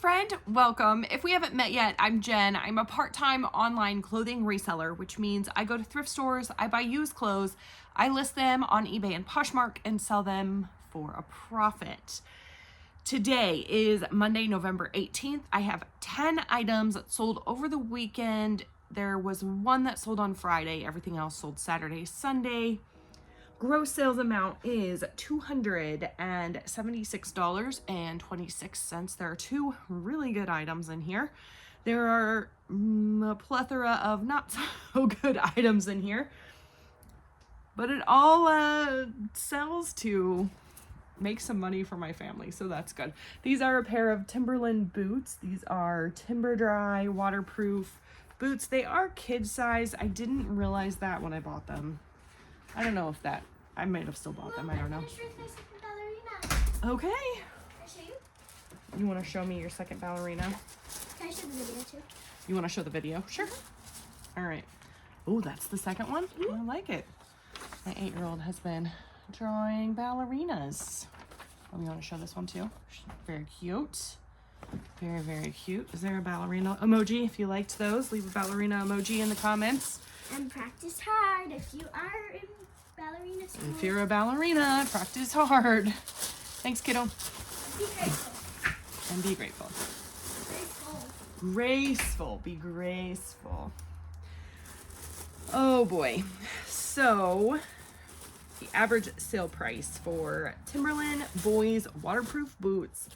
friend, welcome. If we haven't met yet, I'm Jen. I'm a part-time online clothing reseller, which means I go to thrift stores, I buy used clothes, I list them on eBay and Poshmark and sell them for a profit. Today is Monday, November 18th. I have 10 items that sold over the weekend. There was one that sold on Friday. Everything else sold Saturday, Sunday. Gross sales amount is $276.26. There are two really good items in here. There are a plethora of not so good items in here, but it all sells to make some money for my family, so that's good. These are a pair of Timberland boots. These are timber dry, waterproof boots. They are kid size. I didn't realize that when I bought them. I don't know if that, I might have still bought them, I don't know. Okay. Can I show you? You want to show me your second ballerina? Can I show the video too? You want to show the video? Sure. All right. Oh, that's the second one? I like it. My 8-year-old has been drawing ballerinas. Oh, you want to show this one too? Very cute. Very, very cute. Is there a ballerina emoji? If you liked those, leave a ballerina emoji in the comments. And practice hard if you are in ballerina school. If you're a ballerina, practice hard. Thanks, kiddo. Be grateful. And be grateful. Grateful. Graceful. Be graceful. Oh boy. So, the average sale price for Timberland boys waterproof boots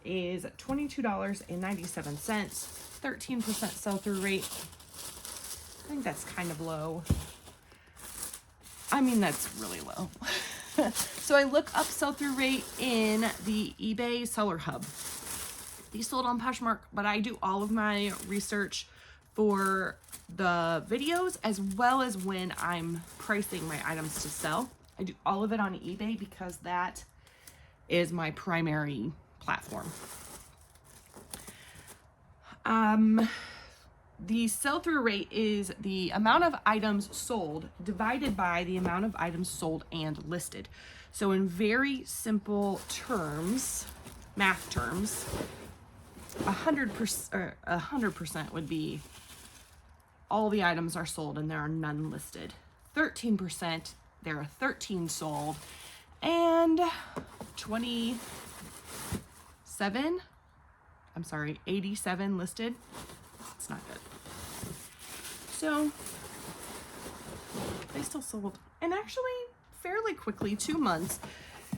is $22.97. 13% sell-through rate. I think that's kind of low. I mean, that's really low. So I look up sell-through rate in the eBay Seller Hub. These sold on Poshmark, but I do all of my research for the videos as well as when I'm pricing my items to sell. I do all of it on eBay because that is my primary platform. The sell-through rate is the amount of items sold divided by the amount of items sold and listed. So in very simple terms, math terms, 100% would be all the items are sold and there are none listed. 13%, there are 13 sold, and 87 listed. It's not good. So they still sold, and actually fairly quickly, 2 months.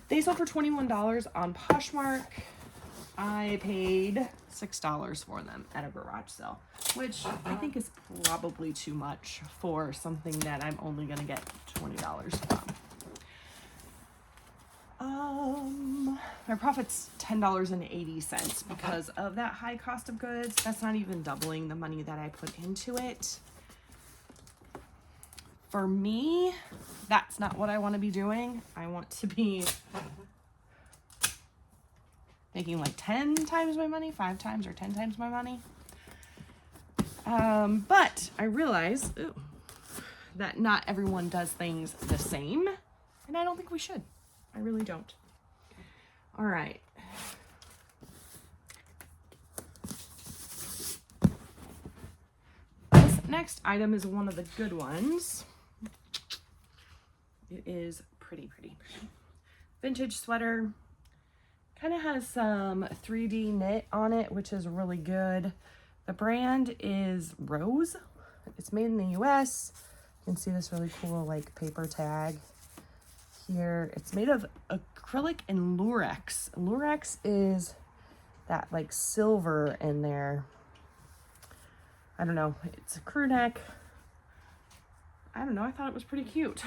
They sold for $21 on Poshmark. I paid $6 for them at a garage sale, which I think is probably too much for something that I'm only gonna get $20 from. My profit's $10.80 because of that high cost of goods. That's not even doubling the money that I put into it. For me, that's not what I want to be doing. I want to be making like 10 times my money, 5 times or 10 times my money. But I realize that not everyone does things the same, and I don't think we should. I really don't. All right. This next item is one of the good ones. It is pretty. Vintage sweater. Kind of has some 3D knit on it, which is really good. The brand is Rose. It's made in the US. You can see this really cool like paper tag here. It's made of acrylic and lurex. Lurex is that like silver in there. I don't know. It's a crew neck. I don't know. I thought it was pretty cute.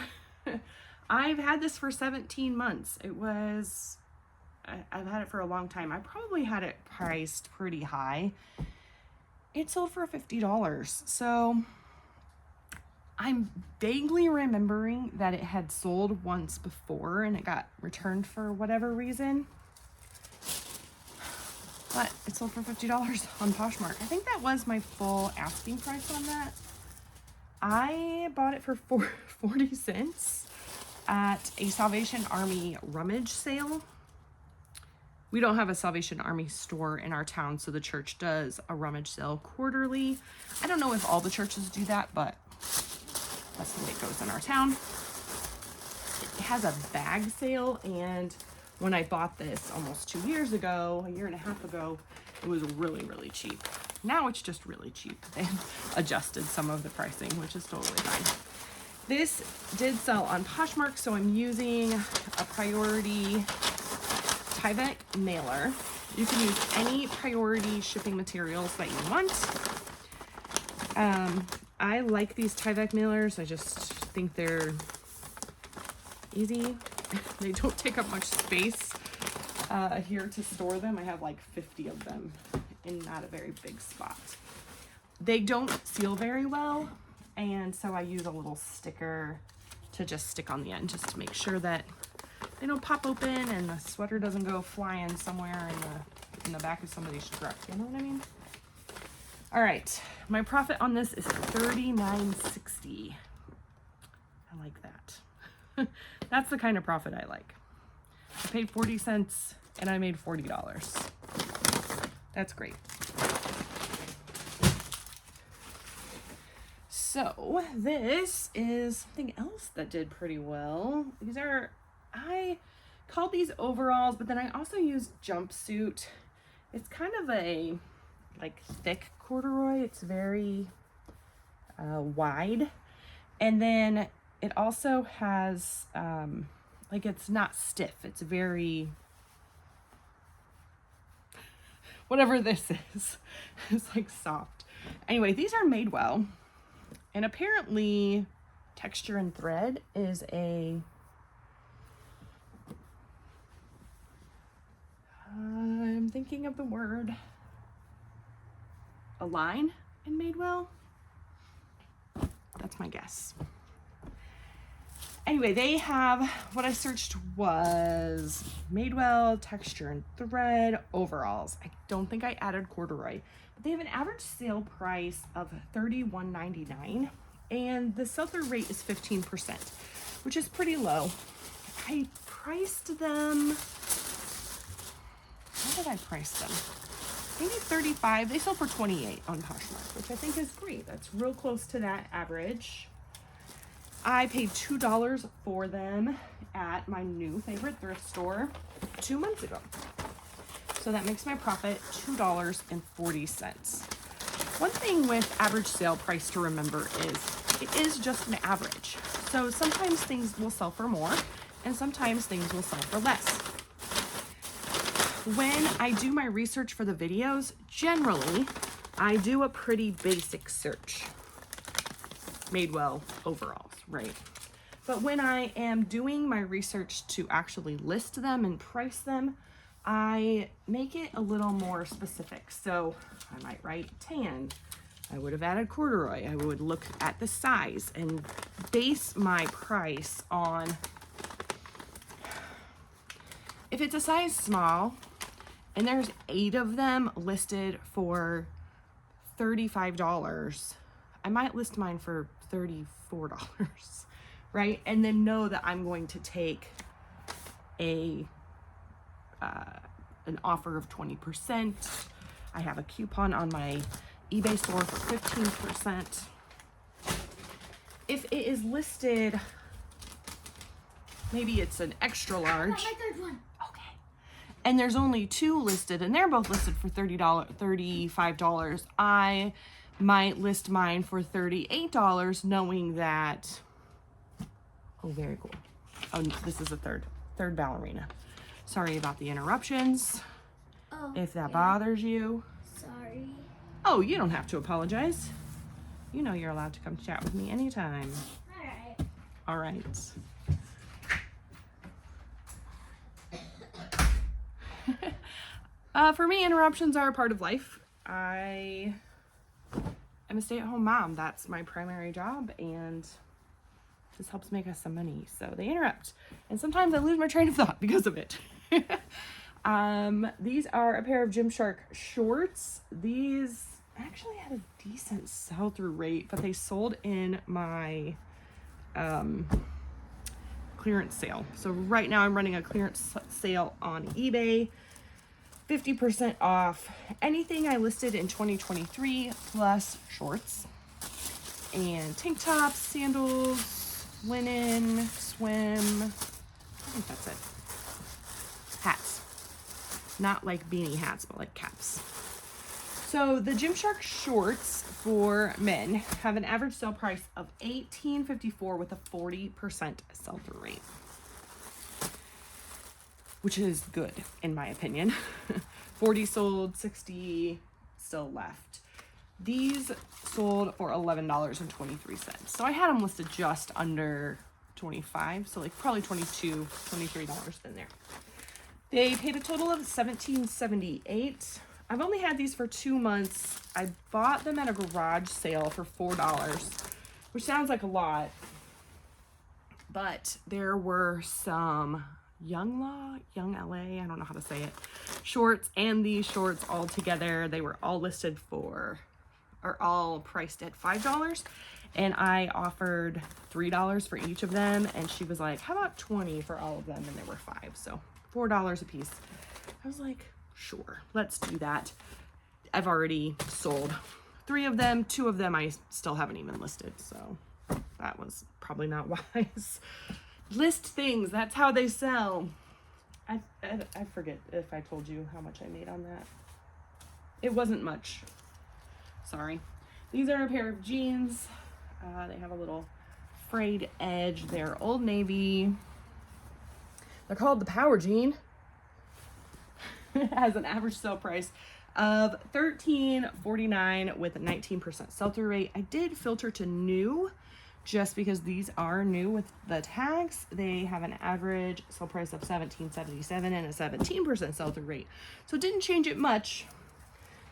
I've had this for 17 months. I've had it for a long time. I probably had it priced pretty high. It sold for $50. So I'm vaguely remembering that it had sold once before and it got returned for whatever reason. But it sold for $50 on Poshmark. I think that was my full asking price on that. I bought it for 40 cents at a Salvation Army rummage sale. We don't have a Salvation Army store in our town, so the church does a rummage sale quarterly. I don't know if all the churches do that, but that's the way it goes in our town. It has a bag sale, and when I bought this almost 2 years ago, a year and a half ago, it was really, really cheap. Now it's just really cheap. They've adjusted some of the pricing, which is totally fine. This did sell on Poshmark, so I'm using a priority Tyvek mailer. You can use any priority shipping materials that you want. I like these Tyvek mailers. I just think they're easy. They don't take up much space here to store them. I have like 50 of them in not a very big spot. They don't seal very well, and so I use a little sticker to just stick on the end just to make sure that they don't pop open and the sweater doesn't go flying somewhere in the back of somebody's truck. You know what I mean? All right, my profit on this is $39.60. I like that. That's the kind of profit I like. I paid 40 cents and I made $40. That's great. So this is something else that did pretty well. I called these overalls, but then I also used Jumpsuit. It's kind of a like thick corduroy. It's very wide. And then it also has, like, it's not stiff. It's very, whatever this is. It's like soft. Anyway, these are made well. And apparently texture and thread is I'm thinking of the word, a line in Madewell. That's my guess. Anyway, they have, what I searched was Madewell, texture and thread, overalls. I don't think I added corduroy, but they have an average sale price of $31.99, and the sell-through rate is 15%, which is pretty low. I priced them, how did I price them? Maybe 35. They sold for 28 on Poshmark, which I think is great. That's real close to that average. I paid $2 for them at my new favorite thrift store 2 months ago. So that makes my profit $2.40. One thing with average sale price to remember is it is just an average. So sometimes things will sell for more and sometimes things will sell for less. When I do my research for the videos, generally, I do a pretty basic search. Madewell overalls, right? But when I am doing my research to actually list them and price them, I make it a little more specific. So I might write tan. I would have added corduroy. I would look at the size and base my price on, if it's a size small, and there's 8 of them listed for $35, I might list mine for $34, right? And then know that I'm going to take an offer of 20%. I have a coupon on my eBay store for 15%. If it is listed, maybe it's an extra large. My third one. And there's only 2 listed, and they're both listed for $35. I might list mine for $38, knowing that, oh, very cool. Oh, this is a third ballerina. Sorry about the interruptions. Oh, if that bothers you. Sorry. Oh, you don't have to apologize. You know you're allowed to come chat with me anytime. All right. All right. For me, interruptions are a part of life. I am a stay-at-home mom. That's my primary job, and this helps make us some money. So they interrupt, and sometimes I lose my train of thought because of it. These are a pair of Gymshark shorts. These actually had a decent sell-through rate, but they sold in my clearance sale. So right now I'm running a clearance sale on eBay. 50% off anything I listed in 2023 plus shorts and tank tops, sandals, linen, swim. I think that's it. Hats. Not like beanie hats, but like caps. So the Gymshark shorts for men have an average sale price of $18.54 with a 40% sell-through rate, which is good in my opinion. 40 sold, 60 still left. These sold for $11.23. So I had them listed just under 25, so like probably $22, $23 in there. They paid a total of $17.78. I've only had these for 2 months. I bought them at a garage sale for $4, which sounds like a lot, but there were some Young LA, I don't know how to say it, shorts and these shorts all together. They were all listed for, or all priced at $5. And I offered $3 for each of them. And she was like, how about 20 for all of them? And there were 5, so $4 a piece. I was like, sure, let's do that. I've already sold 3 of them. 2 of them I still haven't even listed, so that was probably not wise. List things, that's how they sell. I forget if I told you how much I made on that. It wasn't much. Sorry. These are a pair of jeans. They have a little frayed edge. They're Old Navy. They're called the Power Jean. It has an average sale price of $13.49 with a 19% sell-through rate. I did filter to new just because these are new with the tags. They have an average sale price of $17.77 and a 17% sell-through rate. So it didn't change it much.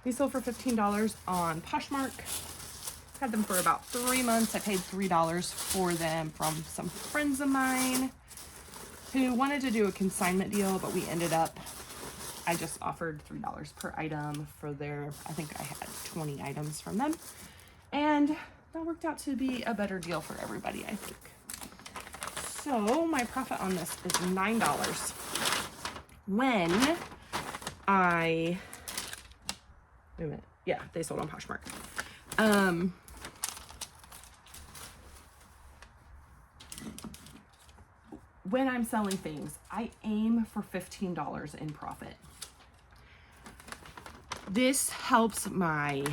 These sold for $15 on Poshmark. Had them for about 3 months. I paid $3 for them from some friends of mine who wanted to do a consignment deal, but we ended up, I just offered $3 per item for their, I think I had 20 items from them. And that worked out to be a better deal for everybody, I think. So my profit on this is $9. When I, wait a minute, yeah, they sold on Poshmark. When I'm selling things, I aim for $15 in profit. This helps my,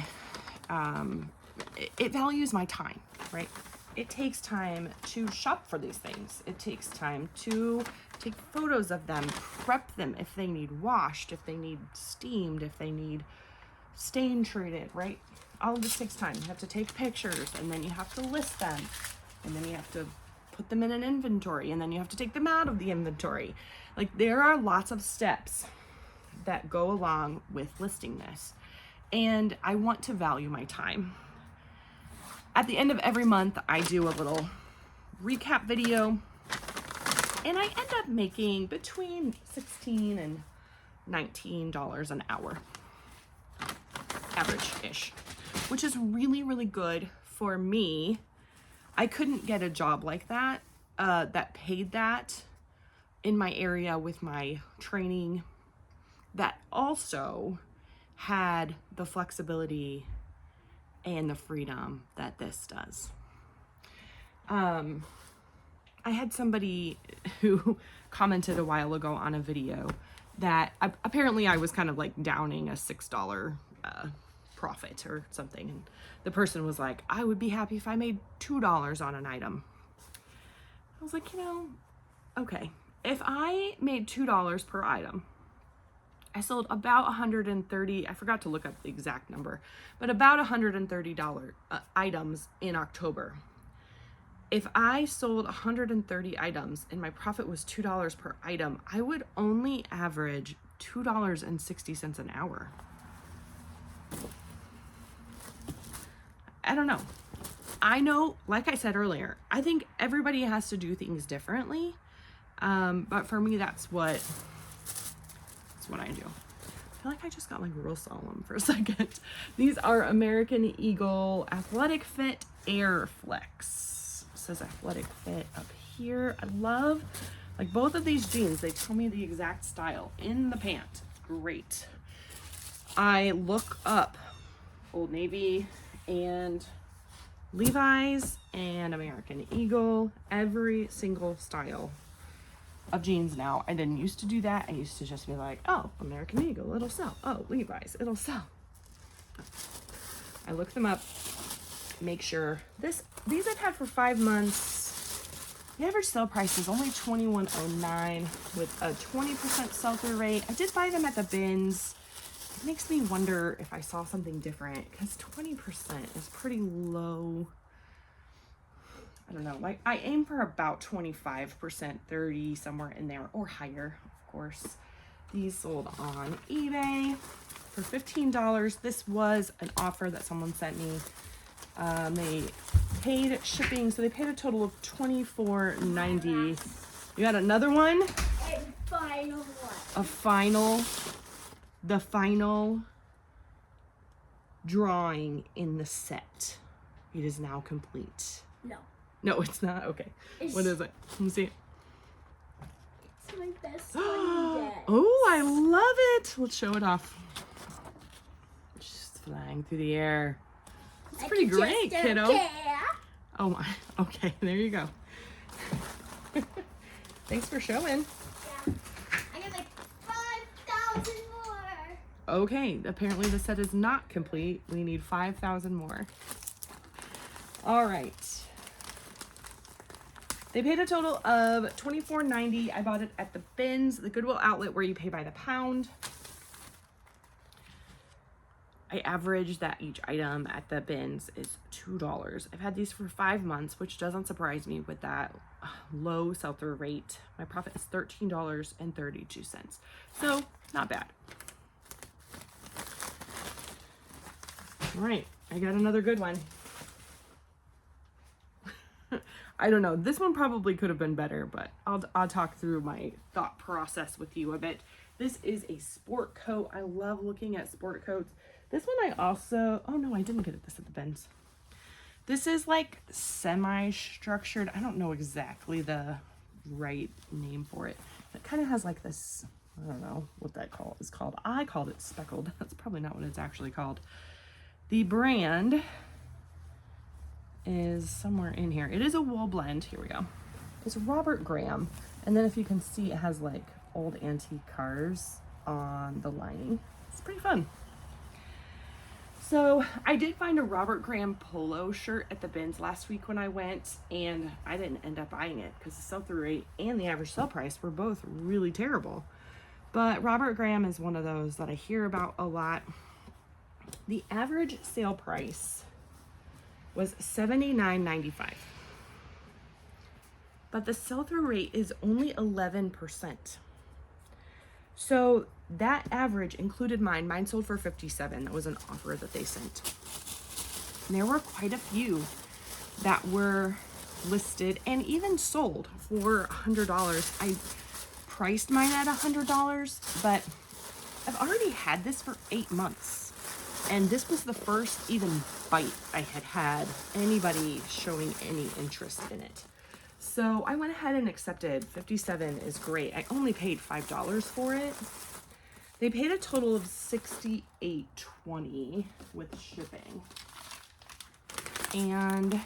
it values my time, right? It takes time to shop for these things. It takes time to take photos of them, prep them if they need washed, if they need steamed, if they need stain treated, right? All of this takes time. You have to take pictures, and then you have to list them, and then you have to put them in an inventory, and then you have to take them out of the inventory. Like, there are lots of steps that go along with listing this, and I want to value my time. At the end of every month, I do a little recap video, and I end up making between $16 and $19 an hour, average-ish, which is really, really good for me. I couldn't get a job like that, that paid that in my area with my training, that also had the flexibility and the freedom that this does. I had somebody who commented a while ago on a video that apparently I was kind of like downing a $6 profit or something, and the person was like, I would be happy if I made $2 on an item. I was like, you know, okay, if I made $2 per item, I sold about 130, I forgot to look up the exact number, but about $130 items in October. If I sold 130 items and my profit was $2 per item, I would only average $2.60 an hour. I don't know. I know, like I said earlier, I think everybody has to do things differently. But for me, that's what I do. I feel like I just got like real solemn for a second. These are American Eagle Athletic Fit Air Flex. It says Athletic Fit up here. I love, like, both of these jeans. They tell me the exact style in the pant. great. I look up Old Navy and Levi's and American Eagle, every single style of jeans now. I didn't used to do that. I used to just be like, oh, American Eagle, it'll sell. Oh, Levi's, it'll sell. I look them up, make sure. These I've had for 5 months. The average sale price is only $21.09 with a 20% sell-through rate. I did buy them at the bins. It makes me wonder if I saw something different, because 20% is pretty low. I don't know, like I aim for about 25%, 30, somewhere in there, or higher, of course. These sold on eBay for $15. This was an offer that someone sent me. They paid shipping, so they paid a total of $24.90. You got another one? And final one. The final drawing in the set. It is now complete. No, it's not. Okay. What is it? Let me see. It's my best one yet. Oh, I love it. Let's show it off. Just flying through the air. It's pretty great, kiddo. Oh my. Okay, there you go. Thanks for showing. Yeah. I got like 5,000 more. Okay, apparently the set is not complete. We need 5,000 more. All right. They paid a total of $24.90. I bought it at the bins, the Goodwill outlet where you pay by the pound. I averaged that each item at the bins is $2. I've had these for 5 months, which doesn't surprise me with that low sell-through rate. My profit is $13.32. So, not bad. All right, I got another good one. I don't know. This one probably could have been better, but I'll talk through my thought process with you a bit. This is a sport coat. I love looking at sport coats. This one I also, oh no, I didn't get this at the bins. This is like semi-structured. I don't know exactly the right name for it. It kind of has like this, I don't know what that is called. I called it speckled. That's probably not what it's actually called. The brand is somewhere in here. It is a wool blend. Here we go. It's Robert Graham. And then if you can see, it has like old antique cars on the lining. It's pretty fun. So I did find a Robert Graham polo shirt at the bins last week when I went, and I didn't end up buying it because the sell-through rate and the average sell price were both really terrible. But Robert Graham is one of those that I hear about a lot. The average sale price was $79.95. But the sell-through rate is only 11%. So that average included mine. Mine sold for $57. That was an offer that they sent. And there were quite a few that were listed and even sold for $100. I priced mine at $100, but I've already had this for 8 months. And this was the first even bite I had anybody showing any interest in it. So I went ahead and accepted. $57 is great. I only paid $5 for it. They paid a total of $68.20 with shipping. And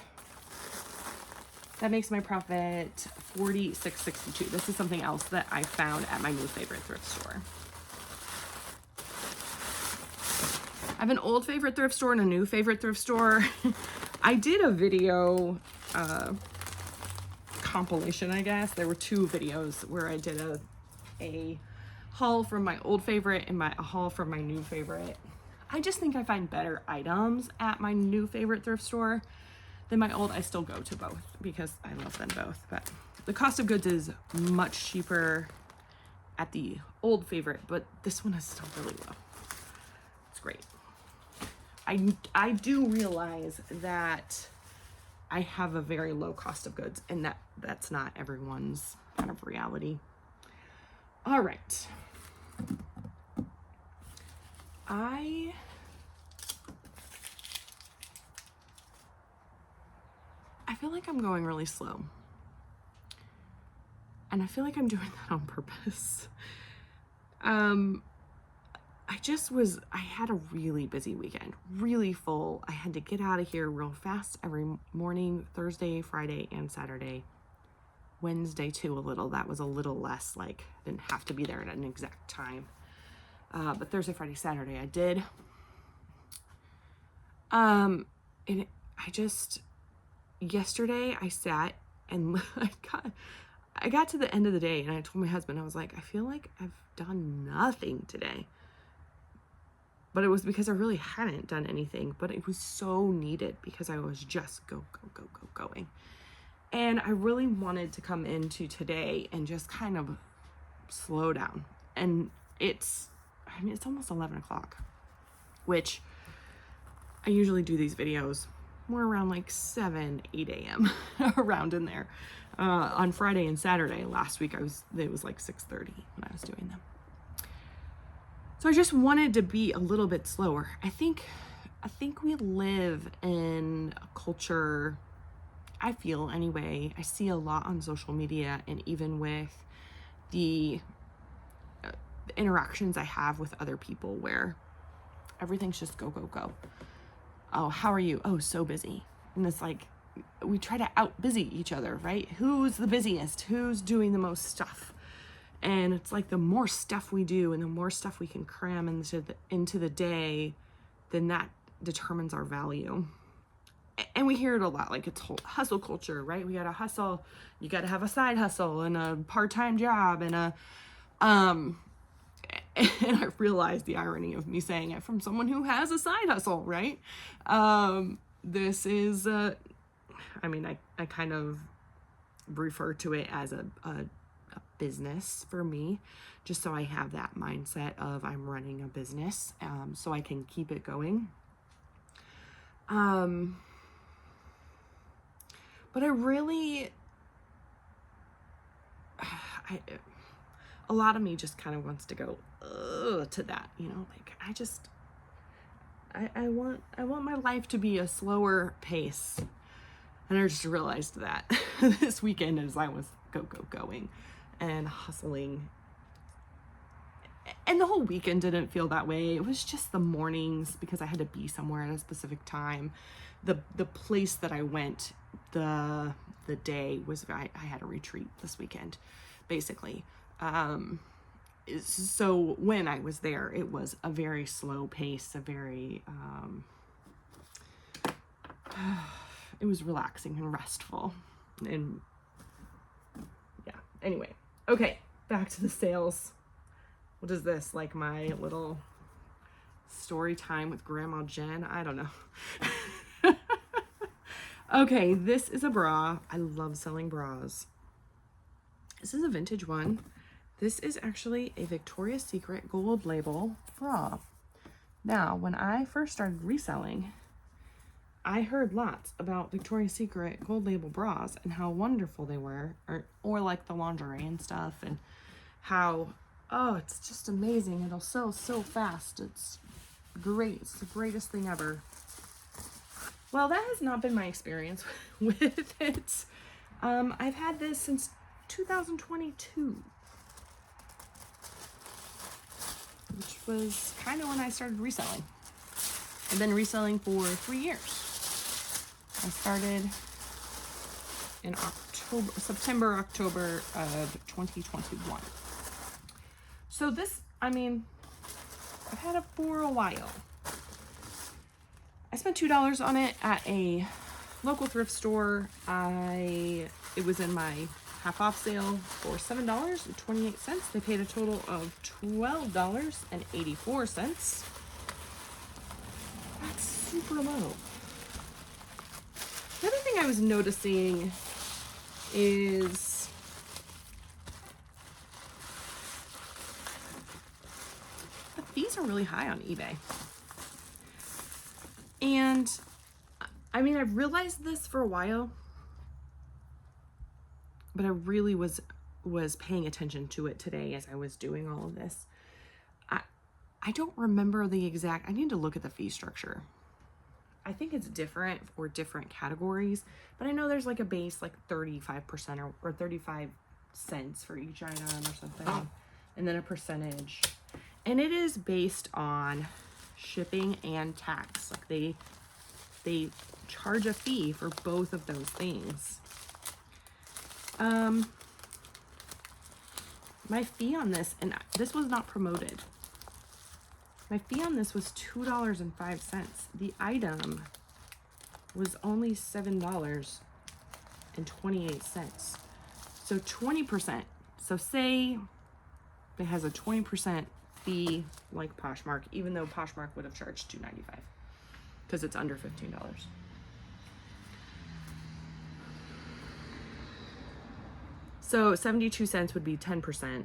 that makes my profit $46.62. This is something else that I found at my new favorite thrift store. I have an old favorite thrift store and a new favorite thrift store. I did a video compilation, I guess. There were 2 videos where I did a haul from my old favorite and a haul from my new favorite. I just think I find better items at my new favorite thrift store than my old. I still go to both because I love them both, but the cost of goods is much cheaper at the old favorite, but this one is still really low. It's great. I do realize that I have a very low cost of goods, and that's not everyone's kind of reality. All right. I feel like I'm going really slow. And I feel like I'm doing that on purpose. I had a really busy weekend, really full. I had to get out of here real fast every morning, Thursday, Friday, and Saturday. Wednesday too, a little. That was a little less, like, didn't have to be there at an exact time. But Thursday, Friday, Saturday, I did. And yesterday I sat and I got to the end of the day and I told my husband, I was like, I feel like I've done nothing today. But it was because I really hadn't done anything, but it was so needed because I was just going. And I really wanted to come into today and just kind of slow down. And it's almost 11 o'clock, which I usually do these videos more around like 7, 8 a.m. around in there. On Friday and Saturday last week, it was like 6:30 when I was doing them. So I just wanted to be a little bit slower. I think we live in a culture, I feel anyway, I see a lot on social media and even with the interactions I have with other people where everything's just go. Oh, how are you? Oh, so busy. And it's like, we try to out busy each other, right? Who's the busiest? Who's doing the most stuff? And it's like the more stuff we do and the more stuff we can cram into the day, then that determines our value. And we hear it a lot, like it's whole hustle culture, right? We gotta hustle. You gotta have a side hustle and a part-time job and and I realized the irony of me saying it from someone who has a side hustle, right? This is, I kind of refer to it as a business for me, just so I have that mindset of I'm running a business, so I can keep it going. But I really, a lot of me just kind of wants to go to that, you know, like I want my life to be a slower pace. And I just realized that this weekend as I was going and hustling. And the whole weekend didn't feel that way. It was just the mornings because I had to be somewhere at a specific time. The place that I went, the day was, I had a retreat this weekend, basically. So when I was there, it was a very slow pace, a very, it was relaxing and restful. And yeah, anyway. Okay, back to the sales. What is this? Like my little story time with Grandma Jenn? I don't know. Okay, this is a bra. I love selling bras. This is a vintage one. This is actually a Victoria's Secret gold label bra. Now, when I first started reselling, I heard lots about Victoria's Secret gold label bras and how wonderful they were, or like the lingerie and stuff, and how, oh, it's just amazing. It'll sell so fast. It's great. It's the greatest thing ever. Well, that has not been my experience with it. I've had this since 2022, which was kind of when I started reselling. I've been reselling for 3 years. I started in September, October of 2021. So this, I've had it for a while. I spent $2 on it at a local thrift store. It was in my half off sale for $7.28. They paid a total of $12.84. That's super low. The other thing I was noticing is the fees are really high on eBay. And I've realized this for a while, but I really was paying attention to it today as I was doing all of this. I don't remember the exact, I need to look at the fee structure. I think it's different for different categories, but I know there's like a base, like 35% or 35 cents for each item or something, and then a percentage. And it is based on shipping and tax. Like they charge a fee for both of those things. My fee on this, and this was not promoted. My fee on this was $2.05. The item was only $7.28. So 20%. So say it has a 20% fee like Poshmark, even though Poshmark would have charged $2.95 because it's under $15. So 72 cents would be 10%.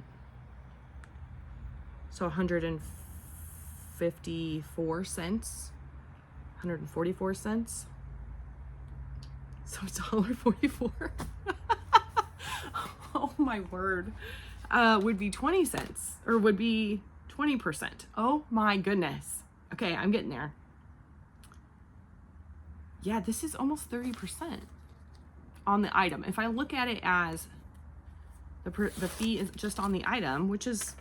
So 154 cents. 144 cents. So it's $1.44. Oh my word. Would be 20 cents, or would be 20%. Oh my goodness. Okay, I'm getting there. Yeah, this is almost 30% on the item. If I look at it as the fee is just on the item, which is,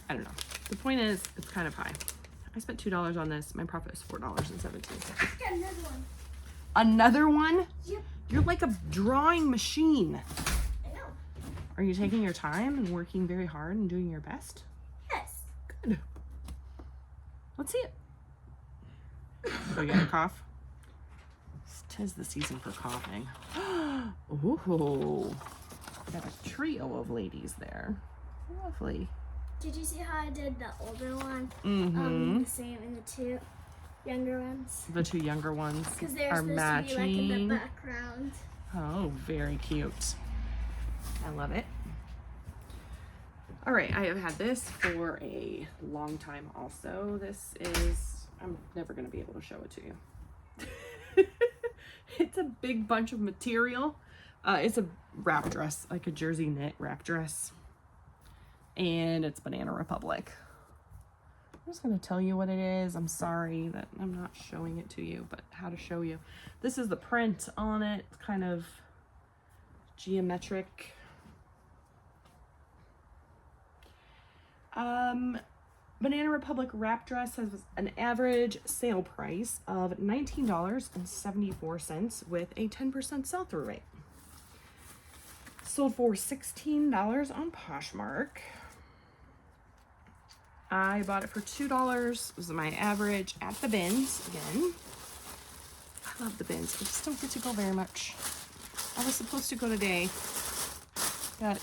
I don't know. The point is, it's kind of high. I spent $2 on this. My profit is $4.17. Got another one. Another one? Yep. You're like a drawing machine. I know. Are you taking your time and working very hard and doing your best? Yes. Good. Let's see it. Oh, you got a cough? 'Tis the season for coughing. Ooh. Got a trio of ladies there. Lovely. Did you see how I did the older one? Mm-hmm. The same in the two younger ones. The two younger ones Because they're are supposed matching. to be like in the background. Oh, very cute. I love it. All right, I have had this for a long time also. This is, I'm never going to be able to show it to you. It's a big bunch of material. It's a wrap dress, like a jersey knit wrap dress. And it's Banana Republic. I'm just going to tell you what it is. I'm sorry that I'm not showing it to you, but how to show you. This is the print on it. It's kind of geometric. Banana Republic wrap dress has an average sale price of $19.74 with a 10% sell-through rate. Sold for $16 on Poshmark. I bought it for $2. This was my average at the bins. Again, I love the bins. I just don't get to go very much. I was supposed to go today, but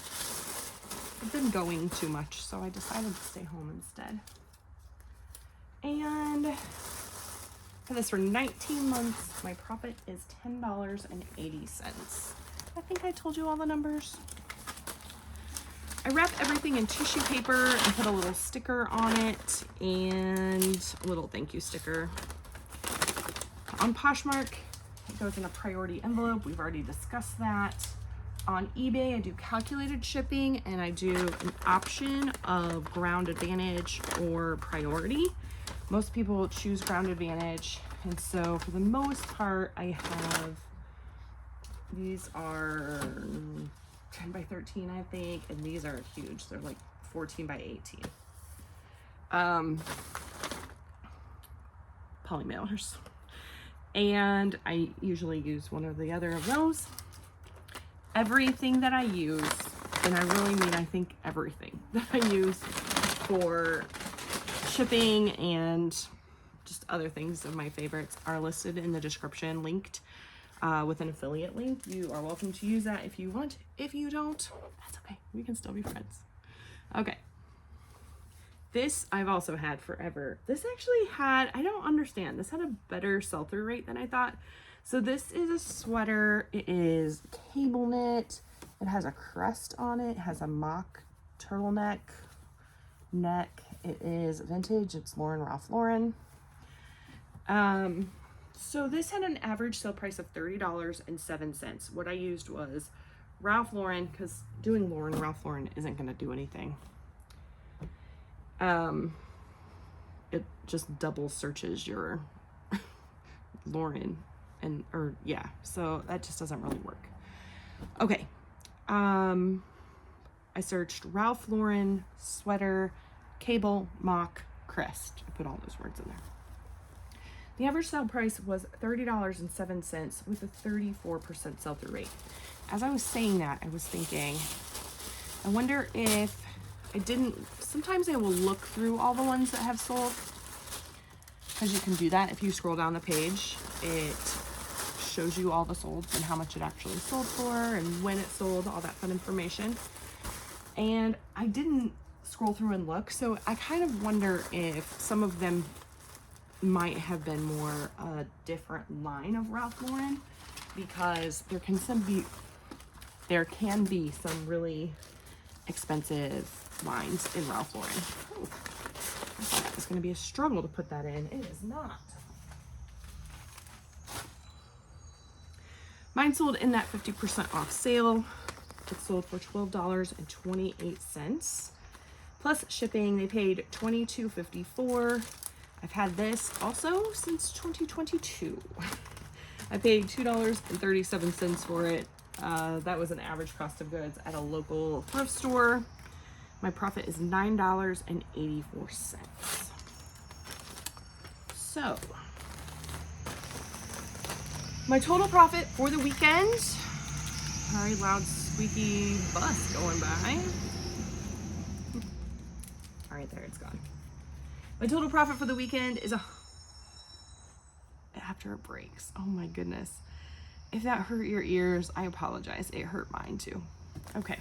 I've been going too much, so I decided to stay home instead. And for this for 19 months, my profit is $10.80. I think I told you all the numbers. I wrapped everything in tissue paper and put a little sticker on it and a little thank you sticker. On Poshmark, it goes in a priority envelope. We've already discussed that. On eBay, I do calculated shipping and I do an option of ground advantage or priority. Most people choose ground advantage. And so for the most part, I have, these are 10 by 13, I think, and these are huge. They're like 14 by 18. Polymailers. And I usually use one or the other of those. Everything that I use, and I really mean, I think everything that I use for shipping and just other things of my favorites are listed in the description, linked with an affiliate link. You are welcome to use that if you want. If you don't, that's okay. We can still be friends. Okay. This I've also had forever. This actually had, I don't understand, this had a better sell-through rate than I thought. So this is a sweater. It is cable knit. It has a crest on it. It has a mock turtleneck neck. It is vintage. It's Ralph Lauren. So this had an average sale price of $30.07. What I used was Ralph Lauren, because doing Ralph Lauren isn't going to do anything. It just double searches your Lauren so that just doesn't really work. Okay. I searched Ralph Lauren, sweater, cable, mock, crest. I put all those words in there. The average sale price was $30.07 with a 34% sell-through rate. As I was saying that, I was thinking, I wonder if I didn't, sometimes I will look through all the ones that have sold, because you can do that. If you scroll down the page, it shows you all the solds and how much it actually sold for and when it sold, all that fun information. And I didn't scroll through and look, so I kind of wonder if some of them might have been more a different line of Ralph Lauren, because there can be some really expensive lines in Ralph Lauren. Oh, I thought that was going to be a struggle to put that in. It is not. Mine sold in that 50% off sale. It sold for $12.28 plus shipping. They paid $22.54. I've had this also since 2022. I paid $2.37 for it. That was an average cost of goods at a local thrift store. My profit is $9.84. So, my total profit for the weekend, very loud squeaky bus going by. All right, there, it's gone. My total profit for the weekend is after it breaks. Oh my goodness. If that hurt your ears, I apologize. It hurt mine too. Okay.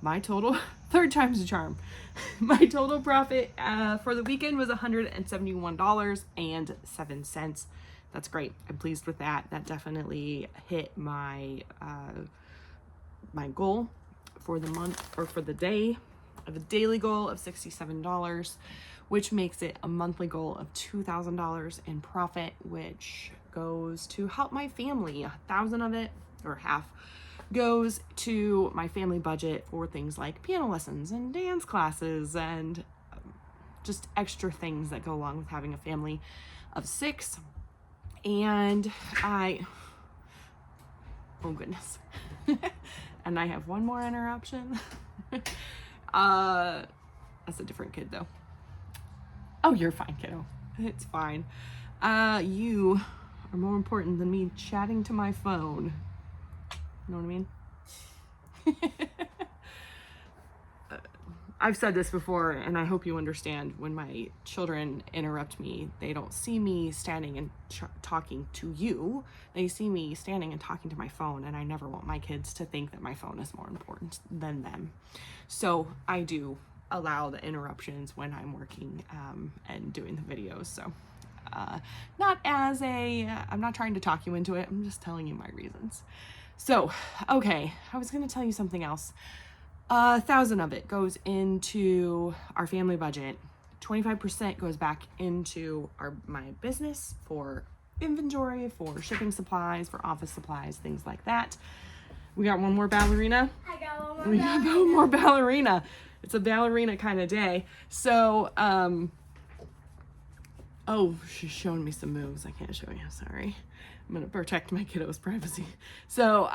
My total, third time's a charm. My total profit for the weekend was $171.07. That's great. I'm pleased with that. That definitely hit my my goal for the month, or for the day. I have a daily goal of $67, which makes it a monthly goal of $2,000 in profit, which goes to help my family. 1,000 of it, or half, goes to my family budget for things like piano lessons and dance classes and just extra things that go along with having a family of 6. And oh goodness. And I have one more interruption. That's a different kid though. Oh, you're fine, kiddo. It's fine. You are more important than me chatting to my phone. You know what I mean? I've said this before, and I hope you understand. When my children interrupt me, they don't see me standing and talking to you. They see me standing and talking to my phone, and I never want my kids to think that my phone is more important than them. So I do allow the interruptions when I'm working and doing the videos. So not as I'm not trying to talk you into it. I'm just telling you my reasons. So, okay, I was going to tell you something else. 1,000 of it goes into our family budget. 25% goes back into my business for inventory, for shipping supplies, for office supplies, things like that. We got one more ballerina. I got one more. We got one more ballerina. It's a ballerina kind of day. So, oh, she's showing me some moves. I can't show you. Sorry. I'm going to protect my kiddo's privacy. So,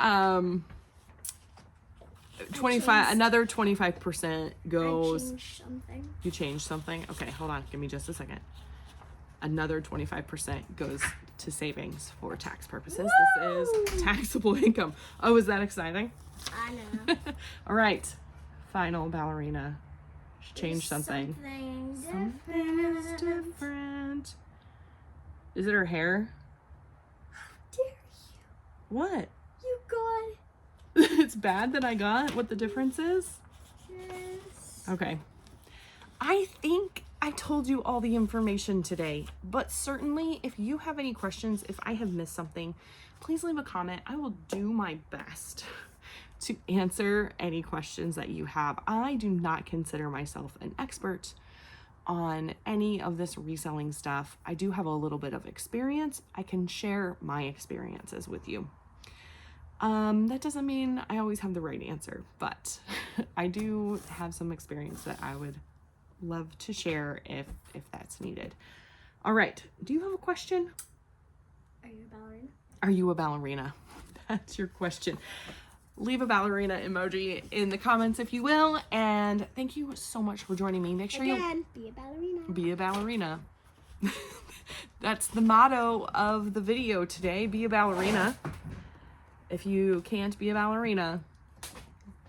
25, another 25% goes. I changed something. You changed something? Okay, hold on. Give me just a second. Another 25% goes to savings for tax purposes. Woo! This is taxable income. Oh, is that exciting? I know. All right. Final ballerina. She changed something. Something is different. Is it her hair? How dare you? What? You got It's bad that I got what the difference is? this. Okay. I think I told you all the information today, but certainly if you have any questions, if I have missed something, please leave a comment. I will do my best to answer any questions that you have. I do not consider myself an expert on any of this reselling stuff. I do have a little bit of experience. I can share my experiences with you. That doesn't mean I always have the right answer, but I do have some experience that I would love to share if that's needed. All right. Do you have a question? Are you a ballerina? Are you a ballerina? That's your question. leave a ballerina emoji in the comments if you will. And thank you so much for joining me. Make sure Again, be a ballerina. Be a ballerina. That's the motto of the video today. Be a ballerina. If you can't be a ballerina,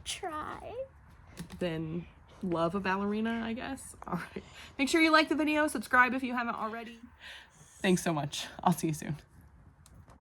Try. then love a ballerina, I guess. All right. Make sure you like the video, subscribe if you haven't already. Thanks so much. I'll see you soon.